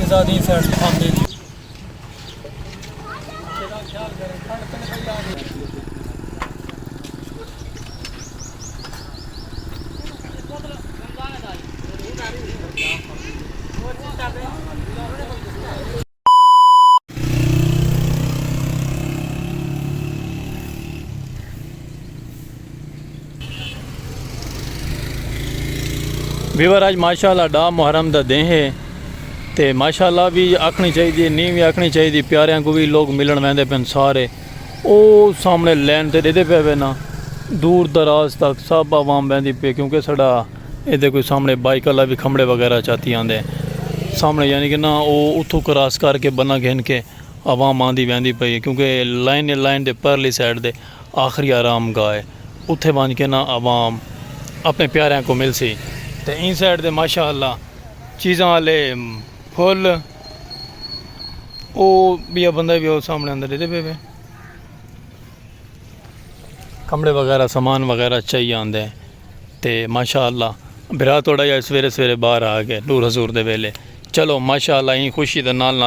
शहजादी side से खाते जी। Weaver अज माशाअल्लाह डा मुहर्रम दा दिन है ते माशाअल्लाह भी आखनी चाहिए नी भी आखनी चाहिए प्यारियां को भी लोग मिलन वैंदे पे सारे ओ सामने लैन ते देते पे ना दूर दराज तक सब आवाम वैंदी पे क्योंकि साड़ा ये कोई सामने बाइक वाला भी खमड़े वगैरह चाती आंदे सामने यानी कि ना वो उतों क्रॉस करके बना घेन के आवाम आंदी वैंदी पई क्योंकि लाइन दे परली साइड दे आखिरी आराम गाह है उत्थे बन के ना आवाम अपने प्यारियां को मिल सी तो इन साइड दे माशाअल्लाह चीज़ां वाले फुल वो भी बंदा भी वो सामने अंदर देते पे कमरे वगैरह सामान वगैरह चाहिए आंदे ते माशाअल्लाह बिरा थोड़ा जिहा सवेरे सवेरे बाहर आ गए नूर हजूर दे वेले चलो माशाअल्लाह ही खुशी दे नाल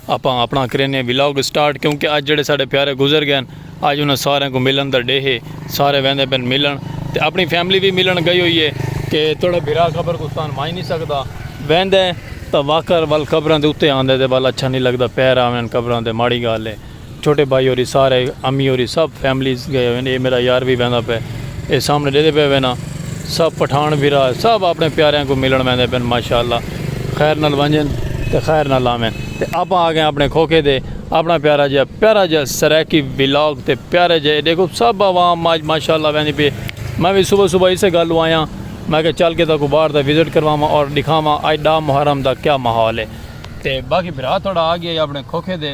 आपां अपना करेने व्लॉग स्टार्ट क्योंकि अज जेह्ड़े साढ़े प्यारे गुजर गए अज उन्हें सारे को मिलन दा डे है सारे वैंदे पेन मिलन ते अपनी फैमिली भी मिलन गई हुई है कि थोड़ा बिरा खबर गुस्तान माई नहीं सकता वहदे तो वाकर वाल खबरों के उत्ते आंदे ते वाल अच्छा नहीं लगता पैर आवन खबरों ते माड़ी गल है छोटे भाई होरी सारे अम्मी होरी सब फैमिलीज गए हुए ये मेरा यार भी बहता पे ये सामने देते पे हुए ना सब पठान बिरा सब अपने प्यारिਆਂ को मिलन वैंदे पे माशाअल्लाह खैर नाल वंजन ते खैर नाल आवें ते आप आ गए अपने खोखे दे अपना प्यारा जिहा सरैकी व्लॉग ते प्यारे जे देखो सब आवाम आज माशाअल्लाह वैंदी पे मैं भी सुबह सुबह इसे गल आया मैं क्या चल के तो बाहर का विजिट करवावा और दिखावा अज डा मुहर्रम का क्या माहौल है तो बाकी भरा थोड़ा आ गया अपने खोखे दे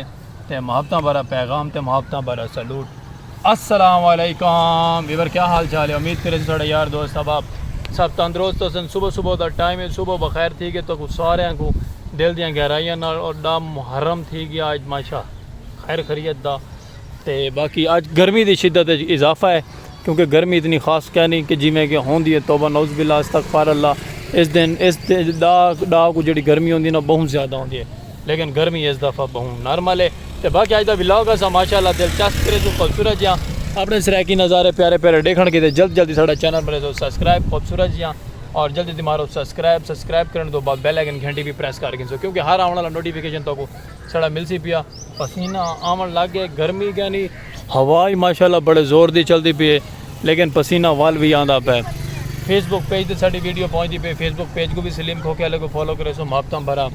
ते मुहब्बतां भरा पैगाम ते मुहब्बतां भरा सलूट अस्सलाम वालेकुम वीवर क्या हाल चाल है उम्मीद करे थोड़ा यार दोस्त सब तंदुरुस्त हो सन सुबह सुबह का टाइम है सुबह बखैर थी गए तो सारे को दिल दियां गहराइयां नाल और डा मुहर्रम थी गया अज माशा खैर खरीत दा ते बाकी अज गर्मी की शिद्दत इजाफा है क्योंकि गर्मी इतनी खास क्या नहीं कि जिमें कि होंदी है तौबा नौज़ बिल्लाह अस्तगफार अल्लाह इस दिन इस डा को जी गर्मी होंदी ना बहुत ज़्यादा होंदी है लेकिन गर्मी इस दफ़ा बहुत नॉर्मल है तो बाकी अज का व्लॉग असा माशाअल्लाह दिलचस्प करे तो खूबसूरत जिहा अपने सरैकी नज़ारे प्यारे प्यारे देखण के जल्दी साढ़ा चैनल बने तो सब्सक्राइब खूबसूरत जिहा और जल्दी मारो सब्सक्राइब करने तो बाद बेल आइकन घंटी भी प्रेस कर गिन क्योंकि हर आने वाला नोटिफिकेशन तो साढ़ा मिल सी पिया पसीना आवन लग गए गर्मी क्या नहीं हवा ही माशाअल्लाह बड़े जोर दी चलती पी है लेकिन पसीना वाल भी आंदा पे फेसबुक पेज से साड़ी वीडियो पहुँचती पे फेसबुक पेज को भी सलीम खोखे वाले को फॉलो करे सो मुहब्बतां भरा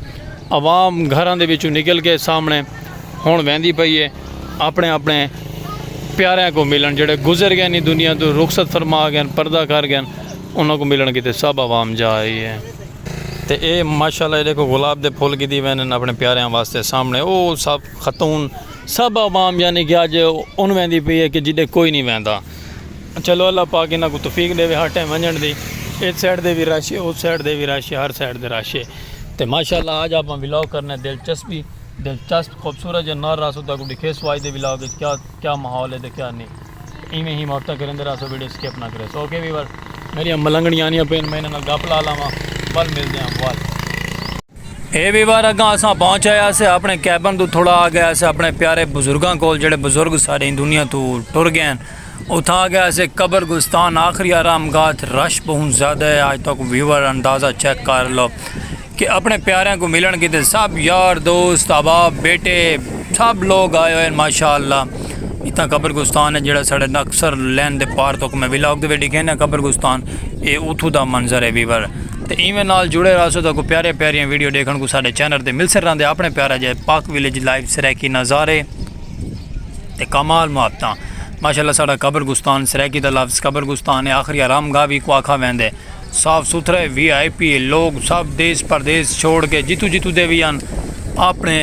आवाम घरों के विचों निकल के सामने हुण वहदी पई है अपने अपने प्यारिਆਂ को मिलन जेडे गुजर गए नहीं दुनिया तो रुखसत फरमा गए पर्दा कर गए उन्होंने मिलन की सब आवाम जा रही है तो ये माशाअल्लाह देखो गुलाब के फुल की वैन अपने प्यारिਆਂ वास्ते सामने वो सब खतून सब आवाम यानी कि अज उन वहदी पई है कि जिदे कोई नहीं वहदा चलो अल्लाह पाक इन्हों को तौफीक देवे हर टाइम वंजन दी इस साइड दे भी रश है उस साइड दे भी रश है हर साइड दे रश है तो माशाअल्लाह आज आप व्लॉग करने दिलचस्प खूबसूरत जो नार रासो तक दिखे स्वाई दे व्लॉग क्या क्या माहौल है तो क्या नहीं इवें ही मुहब्बत करें रासो वीडियो स्किप ना करे सो ओके वीवर मेरी मलंगड़ियाँ आनियाँ पेन मैं इन्होंने गप ला लावा बल मिलते हैं बल ये भी बार अगर असा पहुँच आया से अपने कैबन तो थोड़ा आ गया से अपने प्यारे बुजुर्गों को जेडे बुजुर्ग सारी दुनिया तो टुर गए उठा गया से कब्रगुस्तान आखिरी आराम गाह रश बहुत ज़्यादा है आज तक व्यूवर अंदाज़ा चेक कर लो कि अपने प्यारिਆਂ को मिलन की सब यार दोस्त अहबाब बेटे सब लोग आए हुए माशाअल्लाह इतना कब्रगुस्तान है जोड़ा साढ़े अक्सर लैन के पार तक मैं व्लॉग के दिखे ना कब्रगुस्तान ये उतों का मंजर है व्यूवर तो इवें नाल जुड़े रहो तो प्यारे प्यारियां वीडियो देखने को साढ़े चैनल पर मिल सक रहे अपने प्यारा जे पाक विलेज लाइव सरैकी नज़ारे ते कमाल मुहब्बतां माशाअल्लाह साढ़ा कब्रगुस्तान सरैकी का लफ्ज़ कब्रगुस्तान है आखिरी आराम गाह भी को आखा वैंदे साफ सुथरे VIP लोग सब देश परदेश छोड़ के जितू दे भी अपने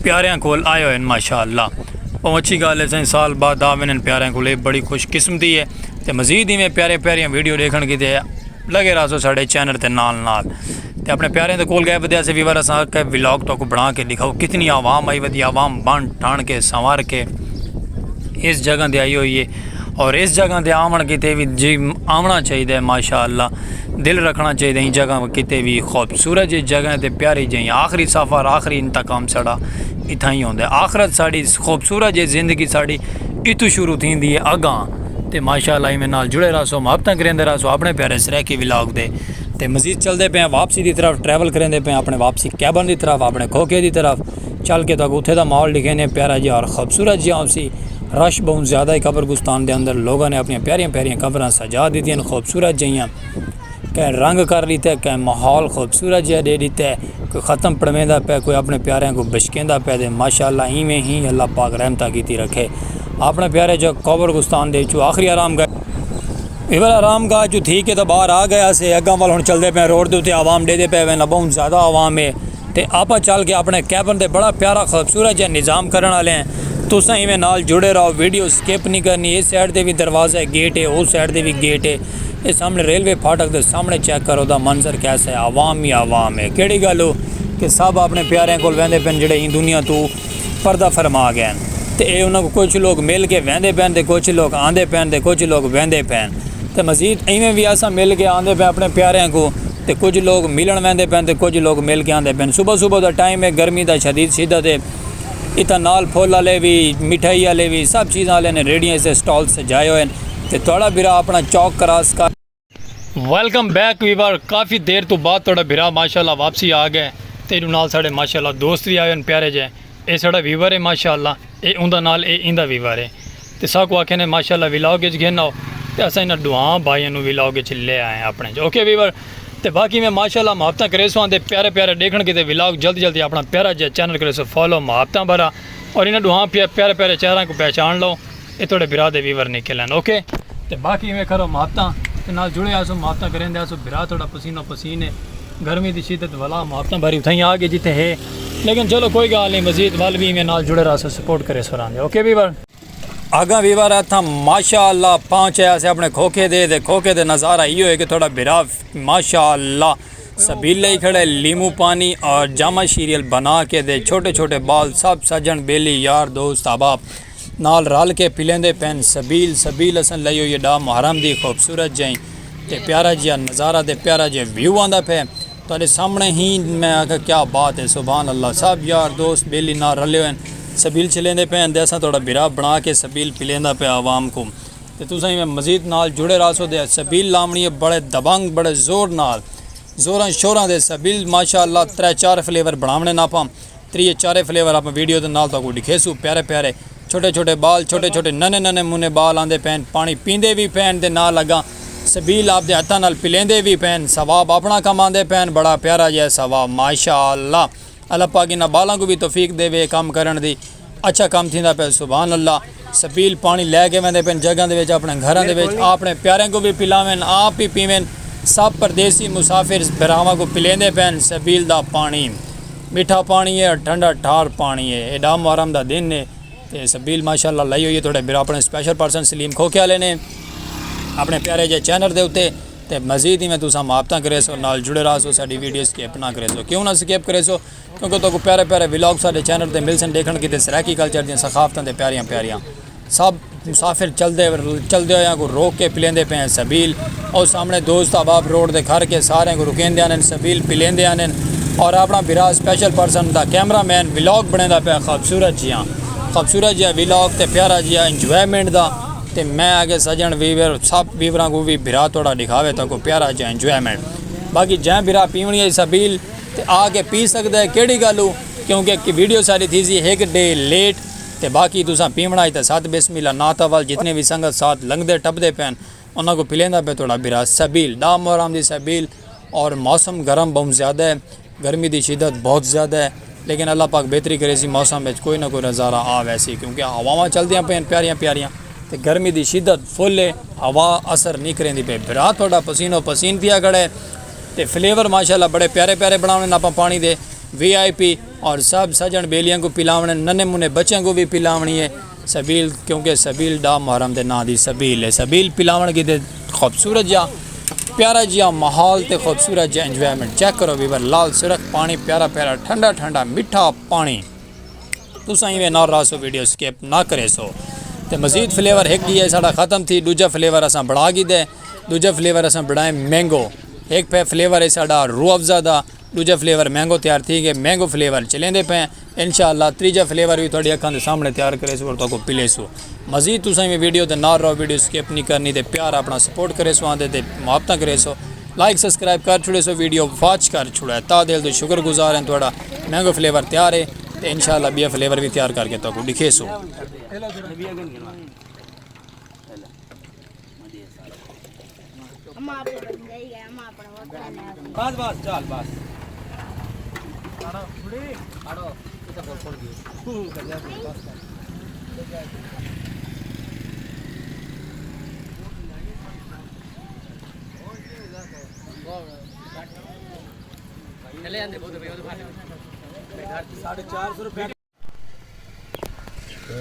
प्यारिਆਂ को आए हुए माशाअल्लाह और अच्छी गल है सही साल बाद आवे प्यारिਆਂ को बड़ी खुशकिस्मती है तो मजीद ही में प्यारे प्यारियां वीडियो देखने की लगे रहो साढ़े चैनल के नाल तो अपने प्यारिਆਂ के कोल गए वधिया से वीवर असा के व्लॉग तो बना के दिखाओ कितनी आवाम आई वधी आवाम बन ठान के संवार के इस जगह पर आई हुई है और इस जगह ते आवन किते भी जी आना चाहिए माशाअल्लाह, दिल रखना चाहिए इस जगह किते भी खूबसूरत जी जगह ते प्यारी जी। आखिरी सफ़र आखिरी इंतकाम साड़ा इतना ही होंदा, आखरत साड़ी खूबसूरत जी ज़िंदगी साड़ी इतों शुरू थी अगां। तो माशाअल्लाह इवें नाल जुड़े रहो, मुहब्बत करेंदे रहो अपने प्यारे सरैकी व्लॉग दे। तो मजीद चलते पे वापसी की तरफ ट्रैवल करेंदे पे अपने वापसी कैबन की तरफ, अपने खोखे की तरफ चल के तक उत्थे दा माहौल दिखेने प्यारा जी और खूबसूरत जी। आपसी रश बहुत ज़्यादा है कब्रगुस्तान के अंदर, लोगों ने अपनी प्यारियां प्यारियां कब्रां सजा दी खूबसूरत जियाँ, कह रंग कर लीते है, कह माहौल खूबसूरत जिहा दे दिता है, कोई ख़त्म पड़वेंदा पे, कोई अपने प्यारिਆਂ को बचकेंदा पे। दे माशाअल्लाह इवें ही अल्लाह पाक रहमत कीती रखे अपने प्यारे जो कब्रगुस्तान दे चो आखिरी आराम गए इवर आराम गाह चो थी के तो बाहर आ गया से अग्गां वाल हुण चलते पे रोड के उत्ते आवाम डेदे पे वे बहुत ज़्यादा आवाम है। तो आप चल के अपने कैबन दे बड़ा प्यारा खूबसूरत जिहा निज़ाम करने वाले हैं। तुसां इवें नाल जुड़े रहो, वीडियो स्किप नहीं करनी। इस साइड से भी दरवाज़ा है, गेट है, उस साइड से भी गेट है। ये सामने रेलवे फाटक के सामने चेक करो दा मंजर कैसा है, आवाम ही आवाम है। केड़ी गल हो कि सब अपने प्यारिਆਂ कोल वहंदे पैन जिहड़े ई दुनिया तो पर्दा फरमा गए। तो ये उन्होंने कुछ लोग मिल के वहंदे पैन, तो कुछ लोग आंदे पैन, तो कुछ लोग वहंदे पैन। तो मजीद इवें भी असा मिल के आंदे पे अपने प्यारिਆਂ को, तो कुछ लोग मिलन वहंदे पैन, तो कुछ लोग मिल के आंदे पैन। सुबह सुबह का टाइम है, गर्मी का शदीद शिद्दत है। इतना नाल फुल वाले भी, मिठाई वाले भी, सब चीज़ों वाले ने रेडियां से स्टॉल सजाए हुए हैं। तो थोड़ा बिरा अपना चौक क्रॉस कर वेलकम बैक वीवर। काफ़ी देर तो बाद थोड़ा बिरा माशाल्लाह वापसी आ गए। तेरे नाल साढ़े माशाल्लाह दोस्त भी आए प्यारे जे। ये साढ़ा वीवर है माशाल्लाह, ये उनका नाल ये इंदा वीवर है। तो सब आखे ने माशाल्लाह विलॉग घेना हो, तो असा इन्हें दुआ भाइयों विलॉग ले आए अपने अपने वीवर। तो बाकी मैं माशाल्लाह मुहब्बत करे सो आते प्यारे प्यारे देखने के विलॉग जल्दी जल्दी अपना प्यारा जो चैनल करे सो फॉलो मुहब्बत भरा, और इन्हें दुआ प्यारे प्यारे चेहरा को पहचान लो। ये थोड़े बिरा दे वीवर निकलन ओके। तो बाकी में करो मुहब्बत ते नाल जुड़े आसो, मुहब्बत करेंदे आसो। बिरा थोड़ा पसीनो पसीने, गर्मी की शिद्दत वाला मुहब्बत भरी उठाई आ गई जिते है, लेकिन चलो कोई गल नहीं, मजीद वाल भी में नाल जुड़े रहो, सपोर्ट करे सो रहा ओके वीवर। आगा वीवर था माशाअल्लाह पहुँच आया से अपने खोखे दे खोखे दे नज़ारा यो है कि थोड़ा बिरा माशाअल्लाह सबीले ही खड़े, लीमू पानी और जामा सीरियल बना के दे, छोटे छोटे बाल सब सजन बेली यार दोस्त अहबाब नाल रल के पिलेंदे पैन सबील सबील असन लियो ये डा मुहर्रम दी खूबसूरत जई ते प्यारा जिहा नज़ारा ते प्यारा जिहा व्यू आंदा पे तुहाडे सामने ही। मैं आखा क्या बात है, सुभान अल्लाह। सब यार दोस्त बेली नाल रले हुए सबील चलेंदे पे, असा थोड़ा बिरा बना के सबील पिलेंदा पे आवाम को। तो तुसीं में मजीद नाल जुड़े रहो दे सबील लावणी है बड़े दबंग बड़े जोर नाल जोरां शोरां दे सबील माशाअल्लाह 3-4 फ्लेवर बनावने ना पां 3-4 फ्लेवर आप वीडियो दे नाल ताको दिखेसू। प्यारे प्यारे छोटे छोटे बाल, छोटे छोटे नने नने मुने बाल आंदे पैन, पानी पींदे भी पैन दे नाल लगा सबील आप दे हत्थां नाल पिलेंदे भी पैन, सवाब अपना कमांदे पैन, बड़ा प्यारा जिहा सवाब माशाअल्लाह। अल्लाह पाक इन्हां बालां को भी तौफीक देवे काम करन दी, अच्छा काम थींदा पे सुभान अल्लाह। सबील पानी लैके वेंदे पैन जगह दे विच, अपने घरां दे विच, अपने प्यारिਆਂ को भी पिलावें, आप भी पीवें। सब परदेसी मुसाफिर भरावां को पिलेंदे पैन सबील दा पानी, मीठा पानी है, ठंडा ठार पानी है। एडा मुहर्रम दा दिन है ते सबील माशाअल्लाह लाई हुई है। थोड़े बिरा अपने स्पेशल पर्सन सलीम खोखे वाले ने अपने प्यारे जे चैनल दे उत्ते। ते मजीद ही मैं तुसा मुहब्बत करे सो नाल जुड़े रहो सो, साडी वीडियो स्किप ना करे सो। क्यों ना स्किप करे सो, क्योंकि तो प्यारे प्यारे व्लॉग साडे चैनल ते मिल सन देखण की सराकी कल्चर दी सखाफतां ते प्यारियां प्यारियां सब मुसाफिर चलते हुए को रोक के पिलेंदे पे हैं सबील। और सामने दोस्त अहबाब रोड दे घर के सारे को रुकेंदे आने सबील पिलेंदे आने। और अपना बिरा स्पेशल पर्सन दा कैमरा मैन व्लॉग बनेदा पे खूबसूरत जिहा व्लॉग ते प्यारा जिहा इंजॉयमेंट दा। ते मैं आगे सजन वीवर सब वीवरां को भी बिरा थोड़ा दिखावे तो प्यारा जिहा इंजॉयमेंट। बाकी जै बिरा पीवनी है सबील ते आके पी सकदा है, केड़ी गल हो, क्योंकि वीडियो सारी थी सी एक डे लेट। तो बाकी तुसा पीवना ही तो साथ बिस्मिल्लाह नाता वाल जितने भी संगत साथ लंघदे टपदे पैन उन्होंने को पिलेंदा पे थोड़ा बिरा सबील डा मुहर्रम दी सबील। और मौसम गर्म बहुत ज़्यादा है, गर्मी की शिद्दत बहुत ज़्यादा है, लेकिन अल्लाह पाक बेहतरी करे सी मौसम में कोई ना कोई नज़ारा आ वैसी, क्योंकि हवावां चलदियां पैन प्यारियां प्यारियां तो गर्मी की शिद्दत फुल है, हवा असर नहीं करेंदी पे। बिरा थोड़ा पसीनो पसीन पिया खड़े तो फ्लेवर माशाल्लाह बड़े प्यारे प्यारे बनाने ना पानी दे VIP। और सब सजन बेलियां को पिलावने, नन्हे मुन्ने बच्चों को भी पिलावनी है सबील, क्योंकि सबील डा मुहर्रम दे ना दी सबील है। सबील पिलावन की खूबसूरत जा प्यारा जिहा माहौल तो खूबसूरत जिहा इंजॉयमेंट चेक करो वीवर। लाल सुरख पानी प्यारा प्यारा ठंडा ठंडा मीठा पानी। तुसा इवें ना रहो वीडियो स्किप ना करे सो। तो मजीद फ्लेवर एक ही है साड़ा ख़त्म थी, दूजा फ्लेवर असां बढ़ा कीते, दूजा फ्लेवर असां बढ़ाए मैंगो। एक पे फ्लेवर है साड़ा रूह अफ़ज़ा दा, दूजा फ्लेवर मैंगो तैयार थी गए, मैंगो फ्लेवर चलेंदे पे इंशाअल्लाह। तीजा फ्लेवर भी थोड़ी अखां दे सामने तैयार करे सो और तो पिले सो। मजीद तुसें भी वीडियो ते नाल रहो, वीडियो स्किप नहीं करनी, ते प्यार अपना सपोर्ट करे सो, आंदे ते मुहब्बत करे सो, लाइक सब्सक्राइब कर छुड़े सो, वीडियो वॉच कर छुड़ा है। ता दिल तो शुक्रगुजार हैं थोड़ा। मैंगो फ्लेवर तैयार है तो इंशाअल्लाह बिया फ्लेवर भी तैयार करके तो दिखे सो। बस बस चल बस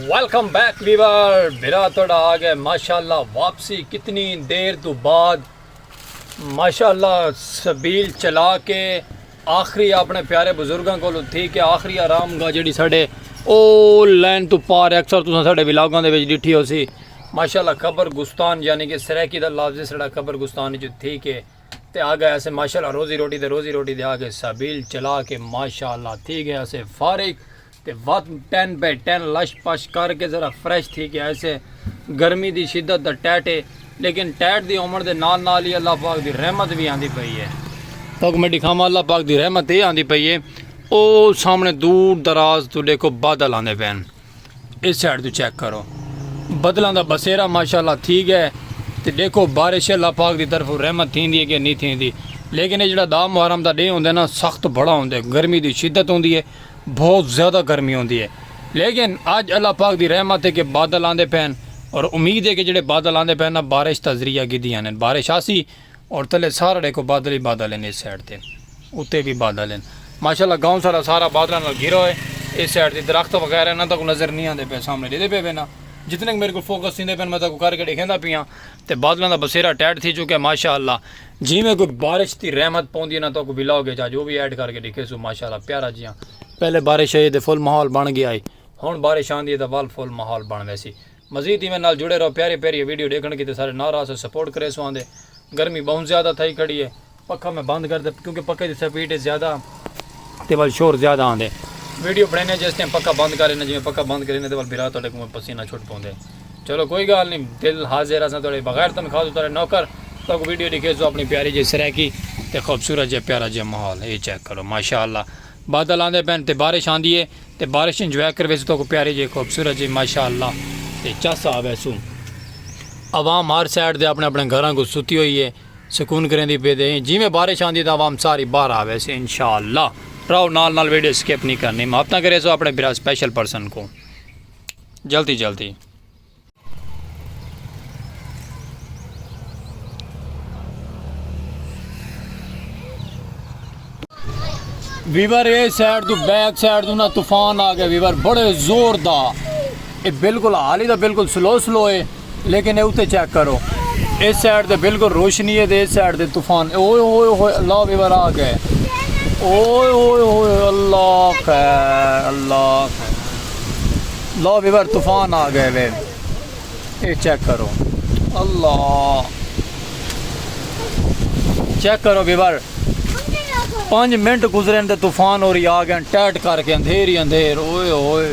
वेलकम बैक वीवर, मेरा थोड़ा आ गया माशाल्लाह वापसी कितनी देर तो बाद। माशाल्लाह सबील चला के आखिरी अपने प्यारे बुजुर्गों को थी कि आखिरी आराम गा जी साढ़े ओ लैन तो पार अक्सर तुम साढ़े विलागों के डिठी हो सी। माशाल्लाह कबर गुस्तान यानी कि सरैकी का लफ्ज़ साढ़ा कबर गुस्तान जो थी के ते आ गया ऐसे माशाल्लाह रोज़ी रोटी दे आ गए सबील चला के माशाल्लाह थी गया ऐसे फारिग ते वत 10 बाय 10 लश पश करके ज़रा फ्रेश थी गया ऐसे। गर्मी की शिद्दत दा टैट है, लेकिन टैट की उम्र के नाल ही अल्लाह पाक की रहमत भी आती पई है। तो मैं दिखावा अल्लाह पाक की रहमत ये आती पई है। ओ सामने दूर दराज तो देखो बादल आते पैन, इस साइड तो चेक करो बदलों का बसेरा माशाल्लाह ठीक है। तो देखो बारिश अल्लाह पाक की तरफ रहमत थी है कि नहीं थी, लेकिन ये जो दा मुहर्रम का डे होंगे ना सख्त बड़ा होंगे, गर्मी की शिद्दत होंगी है, बहुत ज़्यादा गर्मी होंगी है। लेकिन अज अल्लाह पाक की रहमत है कि बादल आते पैन और उम्मीद है कि जो बादल आते पैन ना बारिश का जरिया गिदियाँ ने, बारिश आसी और थले सारा देखो बादल ही बादल हैं। इस साइड से उत्ते भी बादल हैं माशाल्लाह, गाँव सारा सारा बादलों घिरो है। इस साइड से दरख्त वगैरह ना तक नज़र नहीं आते पे, सामने देते पे ना जितने मेरे को फोकस थी पे मैं तक करके दिखेंदा पियाँ। तो बादलों का बसेरा टैट थी चुका है माशाल्लाह। जिमें कोई बारिश की रहमत पौंदी ना तो बिलाओगे जा जो भी ऐड करके दिखे सो माशाल्लाह प्यारा जियाँ। पहले बारिश आई तो फुल माहौल बन गया है, हुण बारिश आँदी है तो वाल फुल माहौल बन वैसी। मजीद इवें नाल जुड़े रहो, प्यारे प्यारी वीडियो देखने की तो सारे नारा से सपोर्ट करे सो आंदे। गर्मी बहुत ज़्यादा थी खड़ी है, पक्का मैं बंद कर दे क्योंकि पक्के की स्पीड ज़्यादा तो वाल शोर ज़्यादा आंदे। वीडियो बनाने जिस टाइम पक्का बंद करें जिमें पक्का बंद करें तो वाल बिरा तो पसीना छुट पाते। चलो कोई गल नहीं, दिल हाजिर अस थोड़े बगैर तनख्वाह तो नौकर तो वीडियो दिखे सो अपनी प्यारी जी सरैकी तो खूबसूरत जो प्यारा जो माहौल ये चेक करो माशाल्लाह। बादल आते पैन तो बारिश आँदी है तो बारिश इंजॉय कर वैसे तो प्यारी जी खूबसूरत जी माशाल्लाह। तो चस आ वैसू आवाम हर साइड से अपने अपने घर को सुती हुई है, सुकून करें पे दे। जिमें बारिश आँदी तो आवाम सारी बाहर आ वैसे इंशाअल्लाह। रहो नाल वीडियो स्किप नहीं करनी, मुहब्बत करे सो अपने बिरा स्पेशल पर्सन को जल्दी जल्दी। वीवर ये साइड तो बैक साइड तो ना तूफान आ गया वीवर बड़े जोरदार। ये बिल्कुल हाल ही तो बिल्कुल स्लो है, लेकिन ये उत्ते चेक करो इस साइड तो बिल्कुल रोशनी है, इस साइड से तूफान। ओए ओए ओए अल्लाह वीवर आ गए, ओए ओए ओए अल्लाह खैर अल्लाह खैर। लो वीवर तूफान आ गए वे, ये चेक करो अल्लाह चेक करो वीवर। 5 मिनट गुजरे तो तूफान और आ गए टैट करके अंधेर ही अंधेर। ओए ओए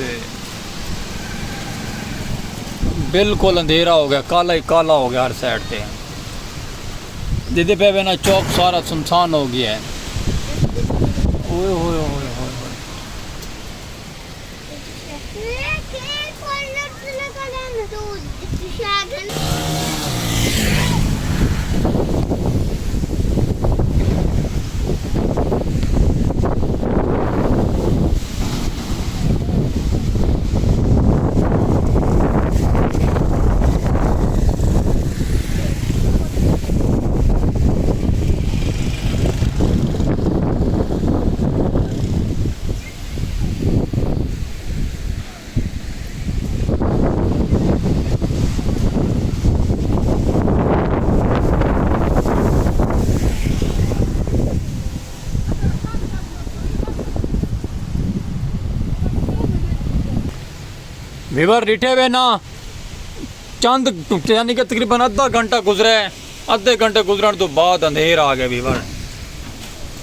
बिल्कुल अंधेरा हो गया, काला ही काला हो गया हर साइड पे। दीदी पे ना चौक सारा सुनसान हो गया है। ओए ओए ओए वीवर डिठे वे ना चंद यानी कि तकरीबन अद्धा घंटा गुजरा है। अद्धे घंटे गुजरन तो बाद अंधेर आ गया वीवर।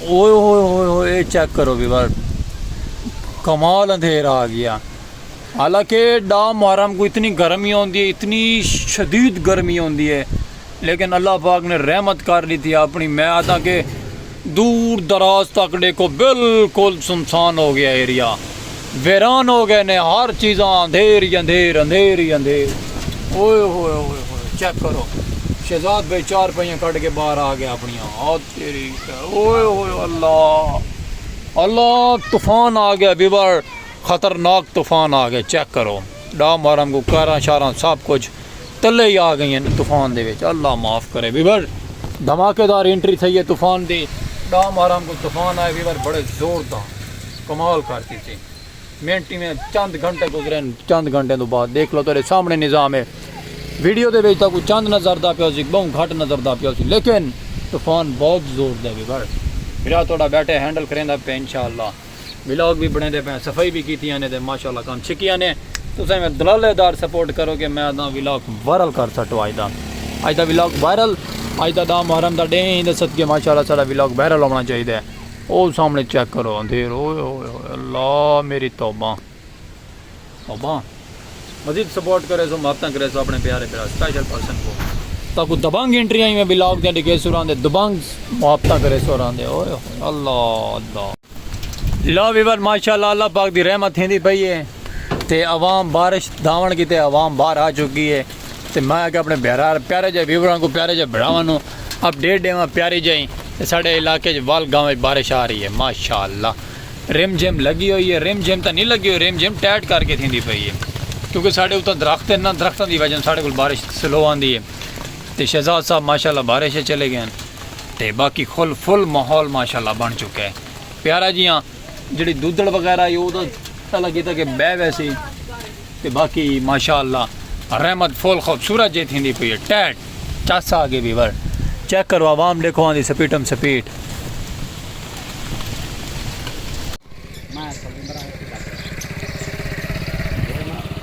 ओए होए होए चेक करो वीवर, कमाल अंधेर आ गया। हालांकि डा मुहर्रम को इतनी गर्मी होती है, इतनी शदीद गर्मी होती है, लेकिन अल्लाह पाक ने रहमत कर ली थी अपनी। मैं आता कि दूर दराज तक देखो बिल्कुल सुनसान हो गया एरिया, वीरान हो गए ने हर चीज़, अंधेर ही अंधेर, अंधेर ही अंधेर। ओए होए होए होए चेक करो, शहजाद भाई 4 पहियाँ कट के बाहर आ गया अपनी। हाथ तेरी, ओए होए अल्लाह अल्लाह, तूफान आ गया वीवर, ख़तरनाक तूफान आ गया। चेक करो डा मुहर्रम को कारा शारा सब कुछ तले ही आ गई हैं तूफान दे विच। अल्लाह माफ़ करे वीवर, धमाकेदार एंट्री थी है तूफान दी। डा मुहर्रम को तूफान आए वीवर, बड़े जोरदार कमाल करती थी। मिनटी में चंद घंटे गुजरे, चंद घंटे तो बाद देख लो तेरे सामने निज़ाम है। वीडियो दे विच कुछ चंद नज़रदा पिया सी, बहुत घट नज़रदा पिया सी, लेकिन तूफान बहुत जोर दे वीवर। मेरा थोड़ा बैठे हैंडल करेंदा पे इंशाअल्लाह। व्लॉग भी बने पे, सफाई भी की ने ते माशाअल्लाह काम छिकिया ने। तुसें मैं दलालेदार सपोर्ट करो कि मैं ना व्लॉग वायरल कर सटो। अज दा व्लॉग वायरल, अज दा दा मुहर्रम दा डे दे सदके माशाअल्लाह सारा व्लॉग वायरल होना चाहिए। ओ सामने चेक करो अंधेर, ओए ओए अल्लाह मेरी तौबा तौबा। मजीद सपोर्ट करे सो माफता करे सो अपने प्यारे प्यारे स्पेशल पर्सन को। ताकि दबंग एंट्री आई में व्लॉग दे डिके सुरांदे दबंग माफता करे सो रांदे। ओए अल्लाह अल्लाह। लो वीवर माशाअल्लाह अल्लाह पाक दी रहमत हिंदी पई है ते अवाम बारिश दावण की ते अवाम बाहर आ चुकी है। तो मैं आके अपने प्यारे जे व्यूवरां को, प्यारे जे भरावां अपडेट देवां प्यारी जाई। साढ़े इलाके वाल गाँव में बारिश आ रही है माशाअल्लाह। रिम जिम लगी हुई है, रिम जिम तो नहीं लगी हुई, रिम जिम टाइट करके थी पई है, क्योंकि साढ़े उत्तर दरख्त है ना, दरख्तों की वजह साढ़े को बारिश स्लो आती है। तो शहजाद साहब माशाअल्लाह बारिश चले गए, तो बाकी फुल माहौल माशाअल्लाह बन चुका है। प्यारा जियां जी दूधड़ वगैरह वो तो पता लगी था कि बह वैसी, तो बाकी माशाअल्लाह रहमत फुल खूबसूरत जी थी पई है। टैट चस आ गए वीवर, चेक करो आवाम देखो आँधी स्पीडम स्पीड।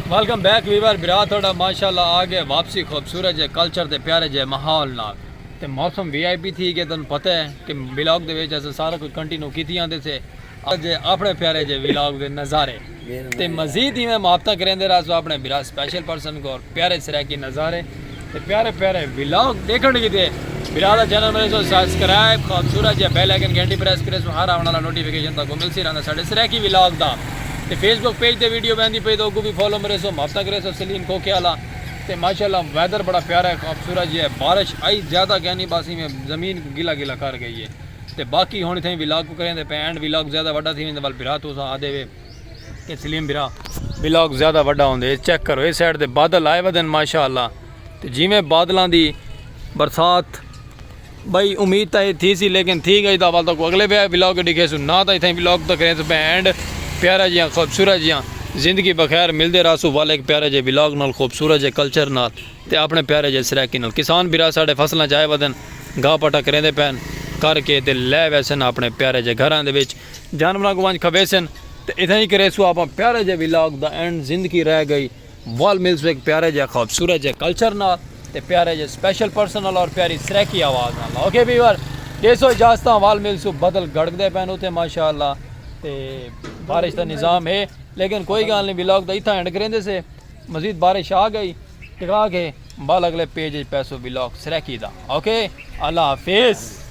वेलकम बैक वीवर, बिरा थोड़ा माशाअल्लाह आ गए वापसी खूबसूरत है कल्चर के प्यारे जे माहौल नाल। ते मौसम VIP थी कि तुम पता है कि व्लॉग दे विच अस सारा कुछ कंटिन्यू कीती आंदे से अज अपने प्यारे जे व्लॉग दे नज़ारे ते मजीद ही मैं मुआफता करेंदे रहा सो अपने बिरा स्पेशल पर्सन को और प्यारे सिरा की नज़ारे ते प्यारे प्यारे व्लॉग देखने की थे। बिरा दा चैनल मेरे सो सब्सक्राइब खूबसूरत जे बेल आइकन घंटी प्रेस करे सो हर आने वाला नोटिफिकेशन तक मिल सी रहंदा साडे सिरा की व्लॉग दा। ते फेसबुक पेज ते वीडियो बहती पे तो भी फॉलो मेरे सो मुआफता करे सो सलीम खोखेला। तो माशाअल्लाह वेदर बड़ा प्यारा है खूबसूरत जी है। बारिश आई ज़्यादा गहनी बासी में ज़मीन गिला गिला कर गई है। तो बाकी होने थे व्लॉग को करें पे एंड व्लॉग ज़्यादा वड्डा थी वाल बिरा तो आदे वे कि सलीम बिरा व्लॉग ज़्यादा वड्डा होंगे। चेक करो इस साइड से बादल आए वदन माशाअल्लाह। तो जिमें बादलों की बरसात भाई उम्मीद तो ये थी सी, लेकिन थी गई तो वाल तक अगले भी व्लॉग दिखे सु ना तो इतने व्लॉग तो करें पे एंड प्यारा जियाँ खूबसूरत जियाँ जिंदगी बखैर मिलते रहा सु वाले एक प्यारे जे व्लॉग नाल खूबसूरत जे कल्चर नाल ते अपने प्यारे जे सराकी नाल। किसान बिरा साढ़े फसलों चाहे वदन गाह पटा करेंदे पैन करके ते लै वैसन अपने प्यारे जे घरां दे विच जानवरां को वंज खवेसन। तो इतना ही करे सु आप प्यारे जे व्लॉग दा एंड जिंदगी रह गई वाल मिल्स एक प्यारे जे खूबसूरत जे कल्चर नाल ते प्यारे जे स्पेशल पर्सन नाल और प्यारी सराकी आवाज़ नाल। ओके व्यूअर देसो इजाजत वाल मिल्स बदल गड़कदे पैन उते माशाअल्लाह। ते बारिश का निज़ाम है, लेकिन कोई गल नहीं व्लॉग तो इतना एंड करेंदे से मजीद बारिश आ गई टिका के बाल अगले पेज पैसो व्लॉग सराकी दा। ओके अल्लाह हाफिज़।